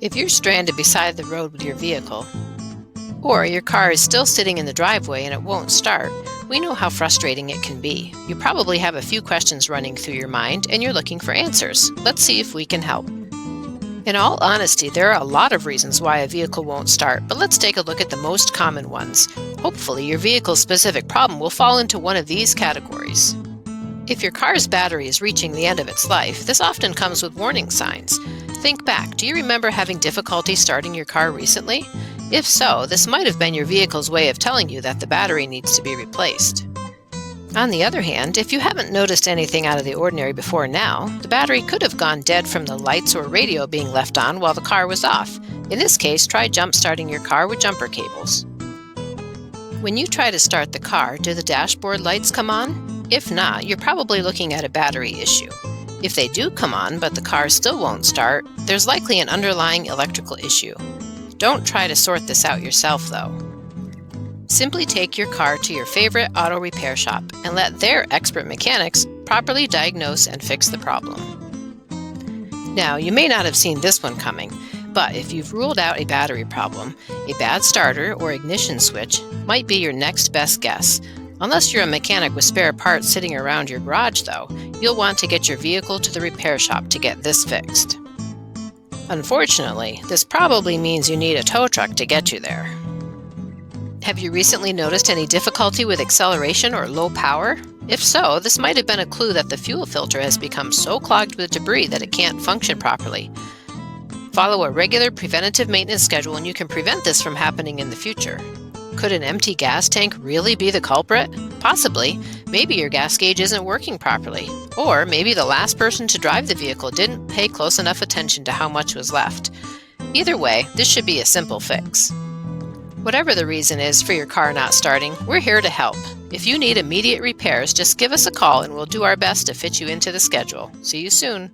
If you're stranded beside the road with your vehicle, or your car is still sitting in the driveway and it won't start, we know how frustrating it can be. You probably have a few questions running through your mind and you're looking for answers. Let's see if we can help. In all honesty, there are a lot of reasons why a vehicle won't start, but let's take a look at the most common ones. Hopefully, your vehicle's specific problem will fall into one of these categories. If your car's battery is reaching the end of its life, this often comes with warning signs. Think back, do you remember having difficulty starting your car recently? If so, this might have been your vehicle's way of telling you that the battery needs to be replaced. On the other hand, if you haven't noticed anything out of the ordinary before now, the battery could have gone dead from the lights or radio being left on while the car was off. In this case, try jump-starting your car with jumper cables. When you try to start the car, do the dashboard lights come on? If not, you're probably looking at a battery issue. If they do come on, but the car still won't start, there's likely an underlying electrical issue. Don't try to sort this out yourself, though. Simply take your car to your favorite auto repair shop and let their expert mechanics properly diagnose and fix the problem. Now, you may not have seen this one coming, but if you've ruled out a battery problem, a bad starter or ignition switch might be your next best guess. Unless you're a mechanic with spare parts sitting around your garage, though, you'll want to get your vehicle to the repair shop to get this fixed. Unfortunately, this probably means you need a tow truck to get you there. Have you recently noticed any difficulty with acceleration or low power? If so, this might have been a clue that the fuel filter has become so clogged with debris that it can't function properly. Follow a regular preventative maintenance schedule and you can prevent this from happening in the future. Could an empty gas tank really be the culprit? Possibly. Maybe your gas gauge isn't working properly. Or maybe the last person to drive the vehicle didn't pay close enough attention to how much was left. Either way, this should be a simple fix. Whatever the reason is for your car not starting, we're here to help. If you need immediate repairs, just give us a call and we'll do our best to fit you into the schedule. See you soon.